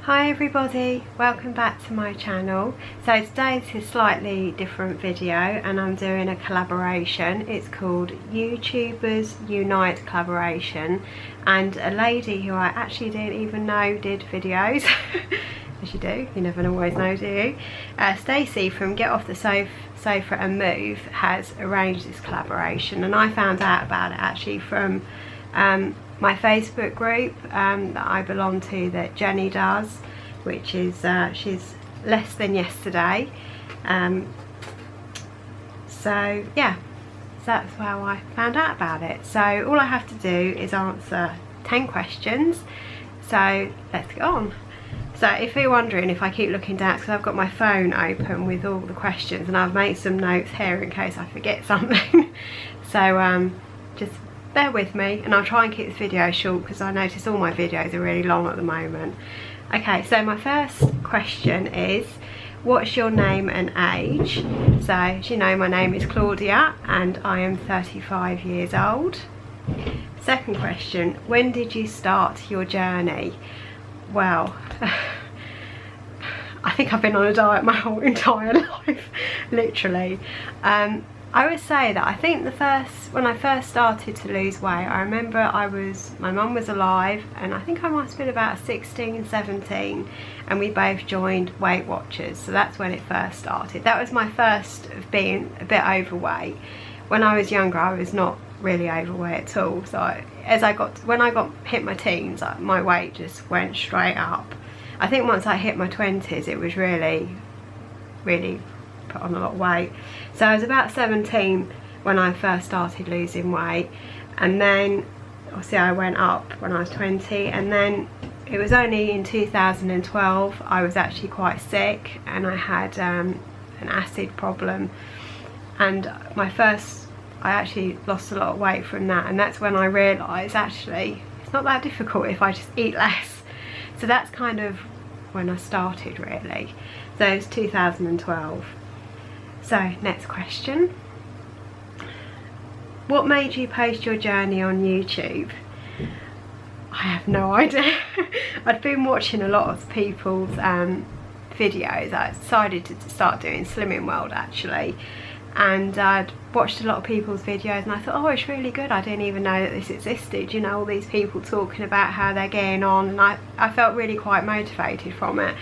Hi everybody, welcome back to my channel. So today's a slightly different video and I'm doing a collaboration. It's called YouTubers Unite collaboration, and a lady who I actually didn't even know did videos as you do, you never always know, do you? Stacey from Get Off the Sofa and Move has arranged this collaboration, and I found out about it actually from my Facebook group that I belong to, that Jenny does, which is she's Less Than Yesterday. So yeah, that's how I found out about it. So all I have to do is answer 10 questions, so let's get on. So if you're wondering if I keep looking down, it's because I've got my phone open with all the questions and I've made some notes here in case I forget something. So just bear with me, and I'll try and keep this video short because I notice all my videos are really long at the moment. Okay, so my first question is, what's your name and age? So as you know, my name is Claudia and I am 35 years old. Second question, when did you start your journey? Well, I think I've been on a diet my whole entire life, literally. I would say that I think when I first started to lose weight, I remember my mum was alive, and I think I must have been about 16, 17, and we both joined Weight Watchers. So that's when it first started. That was my first of being a bit overweight. When I was younger, I was not really overweight at all. So when I hit my teens, my weight just went straight up. I think once I hit my 20s, it was really put on a lot of weight. So I was about 17 when I first started losing weight, and then obviously I went up when I was 20, and then it was only in 2012 I was actually quite sick and I had an acid problem, and I actually lost a lot of weight from that, and that's when I realised actually it's not that difficult if I just eat less. So that's kind of when I started, really. So it was 2012. So next question, what made you post your journey on YouTube? I have no idea. I'd been watching a lot of people's videos. I decided to start doing Slimming World actually, and I'd watched a lot of people's videos and I thought, oh, it's really good. I didn't even know that this existed, you know, all these people talking about how they're getting on, and I felt really quite motivated from it.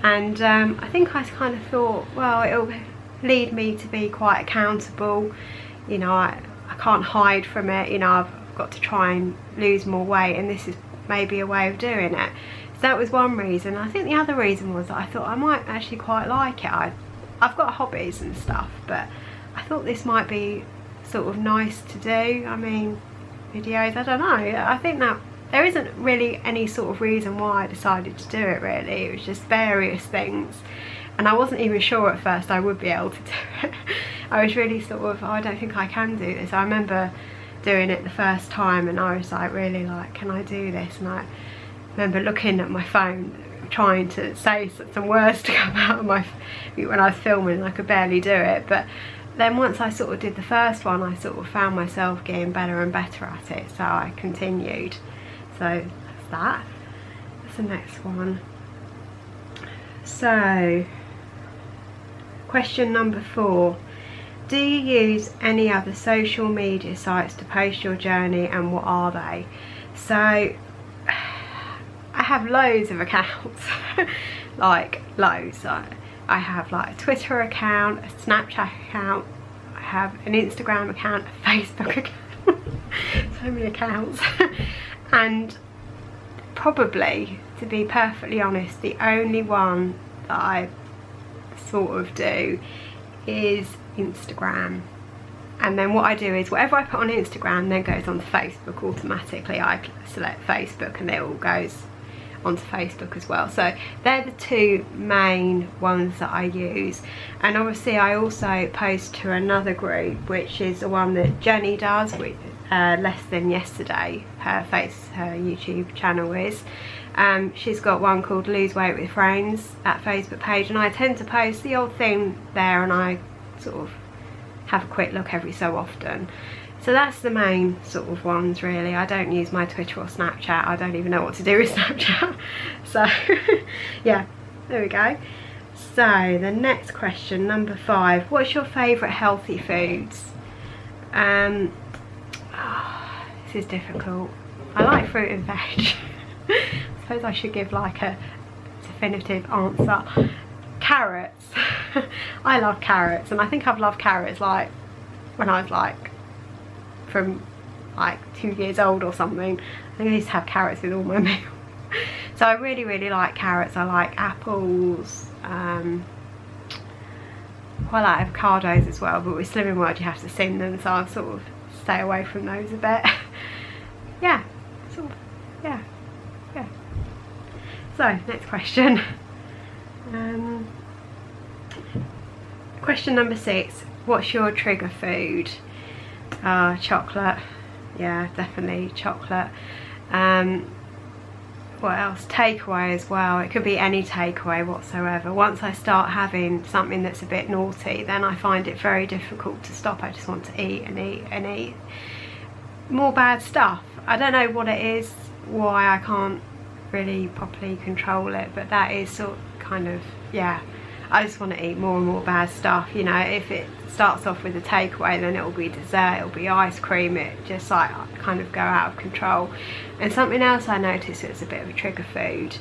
And I think I kind of thought, well, it'll lead me to be quite accountable, you know, I can't hide from it, you know, I've got to try and lose more weight, and this is maybe a way of doing it. So that was one reason. I think the other reason was that I thought I might actually quite like it. I've got hobbies and stuff, but I thought this might be sort of nice to do. I mean, videos, I don't know, I think that there isn't really any sort of reason why I decided to do it, really. It was just various things, and I wasn't even sure at first I would be able to do it. I was really sort of, oh, I don't think I can do this. I remember doing it the first time and I was like, really, like, can I do this? And I remember looking at my phone trying to say some words to come out of when I was filming, and I could barely do it. But then once I sort of did the first one, I sort of found myself getting better and better at it, so I continued. So that's that. That's the next one. So question number 4, do you use any other social media sites to post your journey, and what are they? So I have loads of accounts, like loads. I have like a Twitter account, a Snapchat account, I have an Instagram account, a Facebook account, so many accounts. And probably, to be perfectly honest, the only one that I sort of do is Instagram. And then what I do is whatever I put on Instagram then goes onto Facebook automatically. I select Facebook and it all goes onto Facebook as well. So they're the two main ones that I use. And obviously I also post to another group, which is the one that Jenny does, with Less Than Yesterday, her YouTube channel is. She's got one called Lose Weight with Friends, that Facebook page, and I tend to post the odd thing there, and I sort of have a quick look every so often. So that's the main sort of ones really. I don't use my Twitter or Snapchat. I don't even know what to do with Snapchat. So yeah, there we go. So the next question, number 5, what's your favourite healthy foods? This is difficult. I like fruit and veg. I suppose I should give like a definitive answer. Carrots. I love carrots, and I think I've loved carrots like when I was like from like 2 years old or something. I think I used to have carrots with all my meals. So I really like carrots. I like apples. Quite like avocados as well, but with Slimming World you have to sing them, so I'll sort of stay away from those a bit. Yeah, sort of, yeah. So next question. Question number 6, what's your trigger food? Chocolate. Yeah, definitely chocolate. What else? Takeaway as well. It could be any takeaway whatsoever. Once I start having something that's a bit naughty, then I find it very difficult to stop. I just want to eat and eat and eat more bad stuff. I don't know what it is, why I can't really properly control it, but that is sort of kind of, yeah, I just want to eat more and more bad stuff. You know, if it starts off with a takeaway, then it'll be dessert, it'll be ice cream, it just like kind of go out of control. And something else I noticed that's a bit of a trigger food,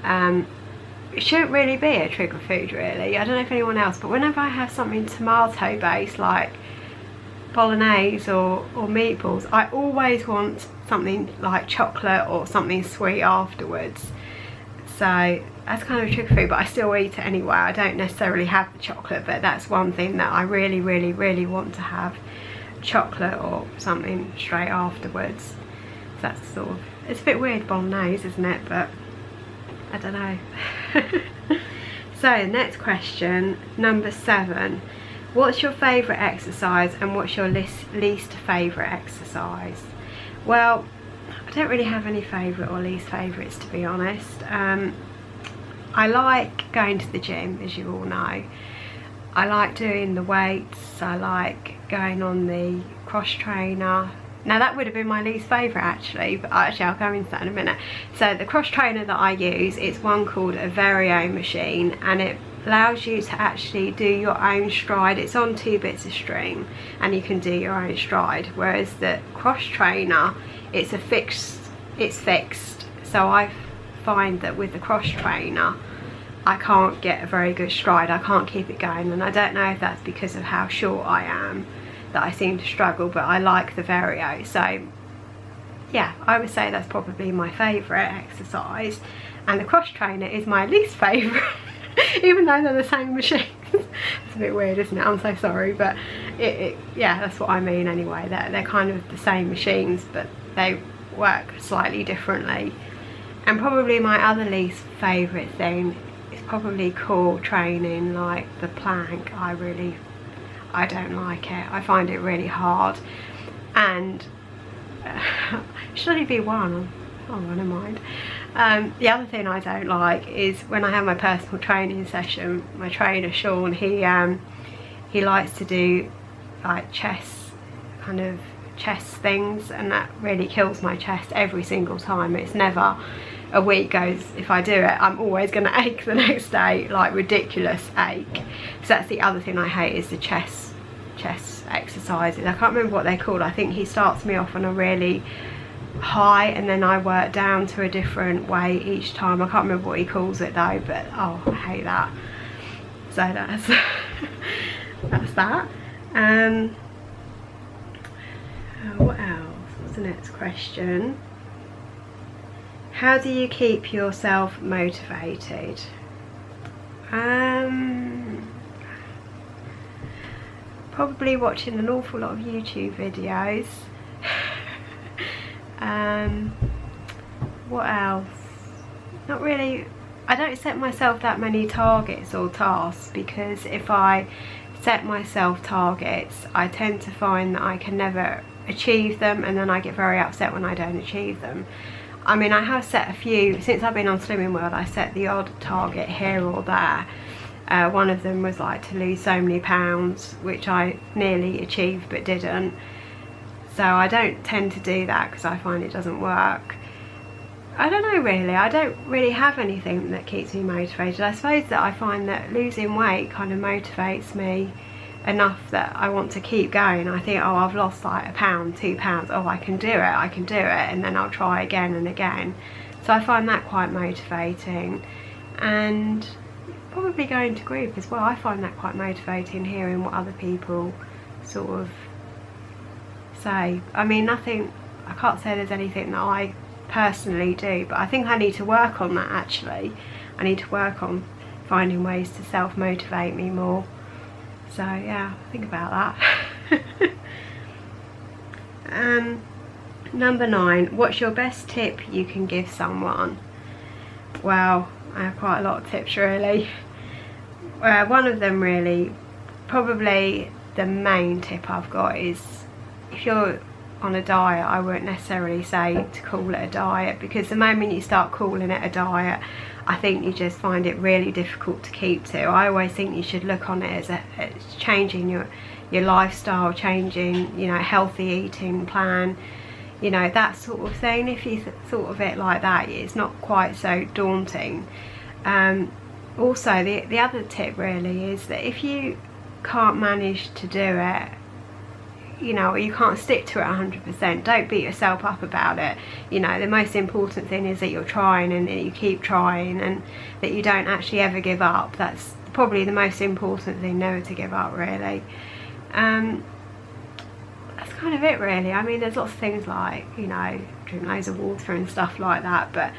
it shouldn't really be a trigger food really, I don't know if anyone else, but whenever I have something tomato based like bolognese or meatballs, I always want something like chocolate or something sweet afterwards. So that's kind of a trigger food, but I still eat it anyway. I don't necessarily have the chocolate, but that's one thing that I really want to have, chocolate or something straight afterwards. So that's sort of, it's a bit weird bolognese, isn't it? But I don't know. So next question, number 7, what's your favourite exercise and what's your least favourite exercise? Well, I don't really have any favourite or least favourites, to be honest. I like going to the gym, as you all know. I like doing the weights, I like going on the cross trainer. Now that would have been my least favourite actually, but actually I'll go into that in a minute. So the cross trainer that I use, it's one called a Vario machine, and it allows you to actually do your own stride. It's on 2 bits of string and you can do your own stride, whereas the cross trainer, it's fixed. So I find that with the cross trainer I can't get a very good stride, I can't keep it going, and I don't know if that's because of how short I am that I seem to struggle, but I like the Vario. So yeah, I would say that's probably my favourite exercise, and the cross trainer is my least favourite. Even though they're the same machines. It's a bit weird, isn't it? I'm so sorry, but yeah, that's what I mean anyway. They're kind of the same machines, but they work slightly differently. And probably my other least favourite thing is probably core training, like the plank. I don't like it. I find it really hard. And should only be one. Oh, never mind. The other thing I don't like is when I have my personal training session, my trainer Sean, he likes to do like chest things, and that really kills my chest every single time. It's never a week goes, if I do it, I'm always going to ache the next day, like ridiculous ache. So that's the other thing I hate, is the chest exercises. I can't remember what they're called. I think he starts me off on a really high and then I work down to a different weight each time. I can't remember what he calls it though, but oh, I hate that. So that's that's that. What else? What's the next question? How do you keep yourself motivated? Probably watching an awful lot of YouTube videos. What else? Not really. I don't set myself that many targets or tasks, because if I set myself targets, I tend to find that I can never achieve them, and then I get very upset when I don't achieve them. I mean, I have set a few, since I've been on Slimming World, I set the odd target here or there. One of them was like to lose so many pounds, which I nearly achieved but didn't. so I don't tend to do that because I find it doesn't work. I don't know really, I don't really have anything that keeps me motivated. I suppose that I find that losing weight kind of motivates me enough that I want to keep going. I think, oh, I've lost like £1, £2, oh, I can do it, and then I'll try again and again. So I find that quite motivating. And probably going to group as well, I find that quite motivating, hearing what other people sort of say. I mean, nothing, I can't say there's anything that I personally do, but I think I need to work on that actually. I need to work on finding ways to self-motivate me more. So yeah, think about that. Number 9, what's your best tip you can give someone? Well, I have quite a lot of tips really. One of them really, probably the main tip I've got is, if you're on a diet, I won't necessarily say to call it a diet, because the moment you start calling it a diet, I think you just find it really difficult to keep to. I always think you should look on it as changing your lifestyle, changing, you know, healthy eating plan, you know, that sort of thing. If you thought of it like that, it's not quite so daunting. Also, the other tip really is that if you can't manage to do it, you know, you can't stick to it 100%, don't beat yourself up about it. You know, the most important thing is that you're trying and that you keep trying and that you don't actually ever give up. That's probably the most important thing, never to give up really. That's kind of it really. I mean, there's lots of things like, you know, drink loads of water and stuff like that, but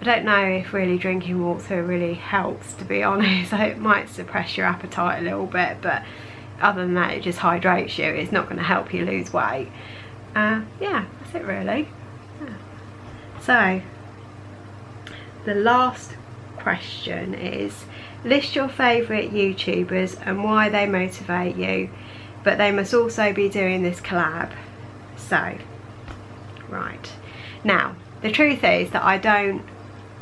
I don't know if really drinking water really helps, to be honest. It might suppress your appetite a little bit, but other than that, it just hydrates you. It's not going to help you lose weight. Yeah, that's it really. Yeah. So the last question is, list your favourite YouTubers and why they motivate you, but they must also be doing this collab. So, right, now the truth is that I don't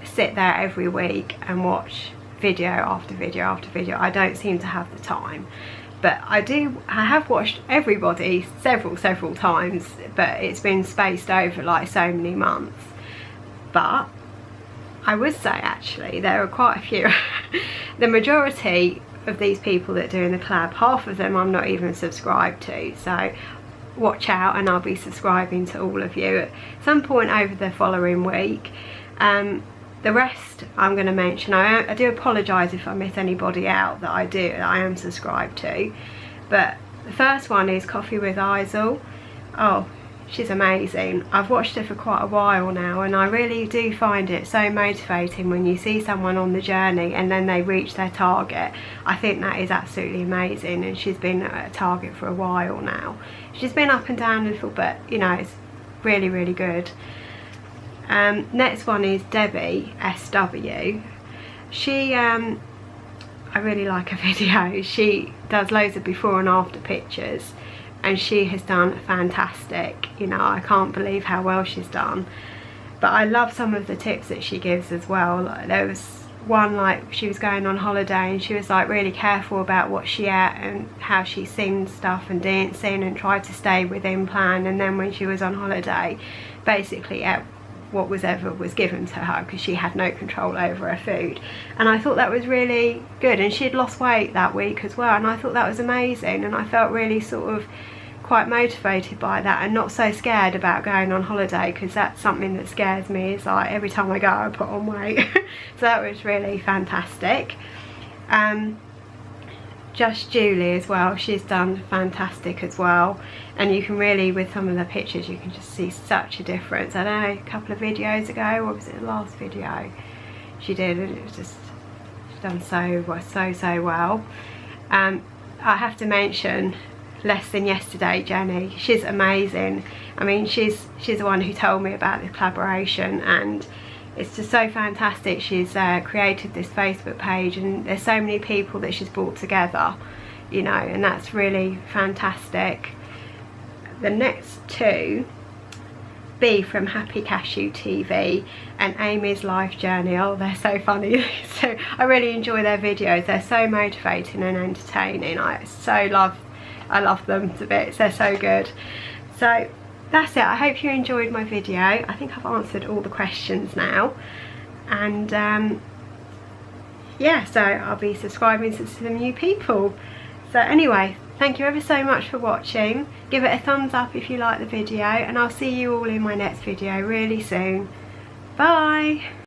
sit there every week and watch video after video after video. I don't seem to have the time. But I have watched everybody several times, but it's been spaced over like so many months. But I would say actually there are quite a few. The majority of these people that are doing the collab, half of them I'm not even subscribed to, so watch out and I'll be subscribing to all of you at some point over the following week. The rest I'm going to mention. I do apologise if I miss anybody out that I am subscribed to. But the first one is Coffee with ILNP. Oh, she's amazing. I've watched her for quite a while now, and I really do find it so motivating when you see someone on the journey and then they reach their target. I think that is absolutely amazing, and she's been at a target for a while now. She's been up and down a little, but you know, it's really, really good. Next one is Debbie SW. She, I really like her videos. She does loads of before and after pictures, and she has done fantastic. You know, I can't believe how well she's done. But I love some of the tips that she gives as well. Like, there was one, like she was going on holiday and she was like really careful about what she ate and how she sing stuff and dancing and tried to stay within plan, and then when she was on holiday basically ate what was ever was given to her because she had no control over her food. And I thought that was really good, and she'd lost weight that week as well, and I thought that was amazing, and I felt really sort of quite motivated by that and not so scared about going on holiday, because that's something that scares me, is like every time I go I put on weight. So that was really fantastic. Just Julie as well, she's done fantastic as well, and you can really, with some of the pictures, you can just see such a difference. I don't know, a couple of videos ago, or was it the last video she did, and it was just, she's done so well. I have to mention Less Than Yesterday Jenny. She's amazing. I mean, she's the one who told me about the collaboration, and it's just so fantastic. She's created this Facebook page, and there's so many people that she's brought together, you know, and that's really fantastic. The next two, B from Happy Cashew TV and Amy's Life Journey. Oh, they're so funny. So I really enjoy their videos. They're so motivating and entertaining. I love them to bits. They're so good. So that's it. I hope you enjoyed my video. I think I've answered all the questions now, and yeah, so I'll be subscribing to some new people. So anyway, thank you ever so much for watching. Give it a thumbs up if you like the video, and I'll see you all in my next video really soon. Bye.